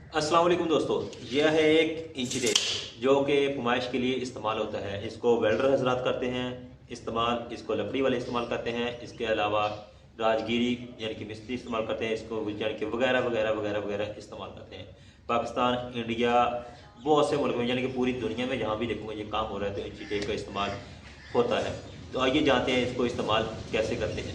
अस्सलाम वालेकुम दोस्तों, यह है एक इंची टेप जो कि फुमाइश के लिए इस्तेमाल होता है। इसको वेल्डर हजरात करते हैं इस्तेमाल, इसको लकड़ी वाले इस्तेमाल करते हैं। इसके अलावा राजगिरी यानी कि मिस्त्री इस्तेमाल करते हैं इसको, यानी कि वगैरह वगैरह वगैरह वगैरह इस्तेमाल करते हैं। पाकिस्तान, इंडिया, बहुत से मुल्क में यानी कि पूरी दुनिया में जहाँ भी देखूँगा ये काम हो रहा है तो इंची टेप का इस्तेमाल होता है। तो आइए जानते हैं इसको इस्तेमाल कैसे करते हैं।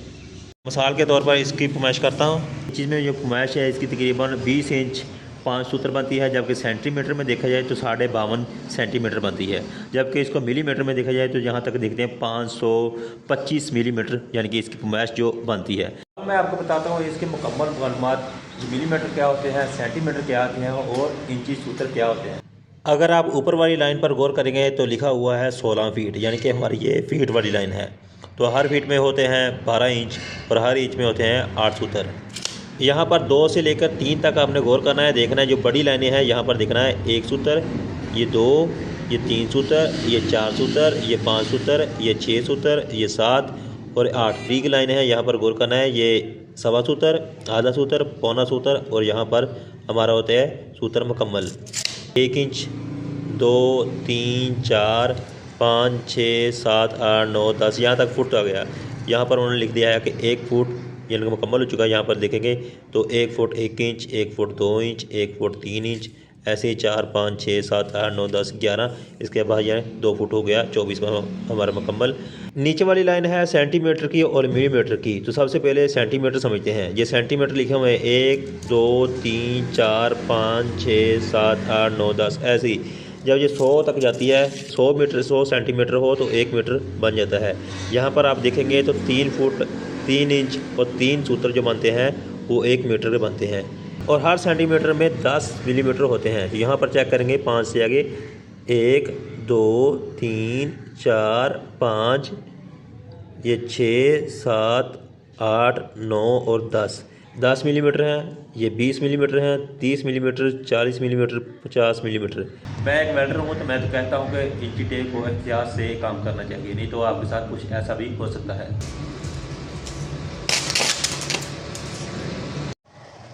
मिसाल के तौर पर इसकी फुमाइश करता हूँ। चीज़ में जो फुमाइश है इसकी तकरीबन 20 इंच 5 सूत्र बनती है, जबकि सेंटीमीटर में देखा जाए तो 52.5 सेंटीमीटर बनती है। जबकि इसको मिलीमीटर में देखा जाए तो जहाँ तक देखते हैं 525 मिलीमीटर यानी कि इसकी फुमाइश जो बनती है। अब मैं आपको बताता हूँ इसके मुकम्मल मालूमात, मिलीमीटर क्या होते हैं, सेंटीमीटर क्या होते हैं और इंची सूत्र क्या होते हैं। अगर आप ऊपर वाली लाइन पर गौर करेंगे तो लिखा हुआ है 16 फीट, यानी कि हमारी ये फीट वाली लाइन है। तो हर फीट में होते हैं 12 इंच और हर इंच में होते हैं 8 सूत्र। यहाँ पर 2 से लेकर 3 तक आपने गौर करना है, देखना है जो बड़ी लाइनें हैं यहाँ पर देखना है 1 सूत्र, ये 2, ये 3 सूत्र, ये 4 सूत्र, ये 5 सूत्र, ये 6 सूत्र, ये 7 और 8। ठीक लाइन है यहाँ पर गौर करना है, ये सवा सूत्र, आधा सूत्र, पौना सूत्र और यहाँ पर हमारा होता है सूत्र मुकम्मल। 1 इंच, 2, 3, 4, 5, 6, 7, 8, 9, 10 यहाँ तक फुट आ गया। यहाँ पर उन्होंने लिख दिया है कि 1 फुट यानी कि मुकम्मल हो चुका है। यहाँ पर देखेंगे तो 1 foot 1 inch, 1 foot 2 inch, 1 foot 3 inch, ऐसे ही 4, 5, 6, 7, 8, 9, 10, 11। इसके बाद यह 2 फुट हो गया, 24 हमारा मुकम्मल। नीचे वाली लाइन है सेंटीमीटर की और मिलीमीटर की। तो सबसे पहले सेंटीमीटर समझते हैं। ये सेंटीमीटर लिखे हुए हैं 1, 2, 3, 4, 5, 6, 7, 8, 9, 10 ऐसे ही। जब ये 100 तक जाती है, 100 मीटर 100 सेंटीमीटर हो तो 1 मीटर बन जाता है। यहाँ पर आप देखेंगे तो 3 फुट 3 इंच और 3 सूत्र जो बनते हैं वो 1 मीटर के बनते हैं और हर सेंटीमीटर में 10 मिलीमीटर होते हैं। तो यहाँ पर चेक करेंगे 5 से आगे 1, 2, 3, 4, 5, ये 6, 7, 8, 9 और 10 मिलीमीटर हैं, ये 20 मिलीमीटर हैं, 30 मिलीमीटर, 40 मिलीमीटर, 50 मिलीमीटर। मैं एक वेल्डर हूँ तो मैं तो कहता हूँ कि इंची टेप को एहतियात से काम करना चाहिए, नहीं तो आपके साथ कुछ ऐसा भी हो सकता है।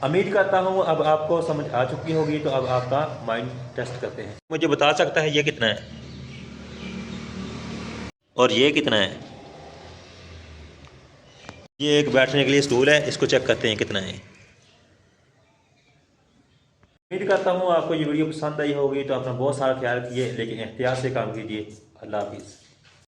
उम्मीद करता हूँ अब आपको समझ आ चुकी होगी। तो अब आपका माइंड टेस्ट करते हैं। मुझे बता सकता है ये कितना है और ये कितना है। ये एक बैठने के लिए स्टूल है, इसको चेक करते हैं कितना है। उम्मीद करता हूँ आपको ये वीडियो पसंद आई होगी। तो अपना बहुत सारा ख्याल रखिए, लेकिन एहतियात से काम कीजिए। अल्लाह हाफिज़।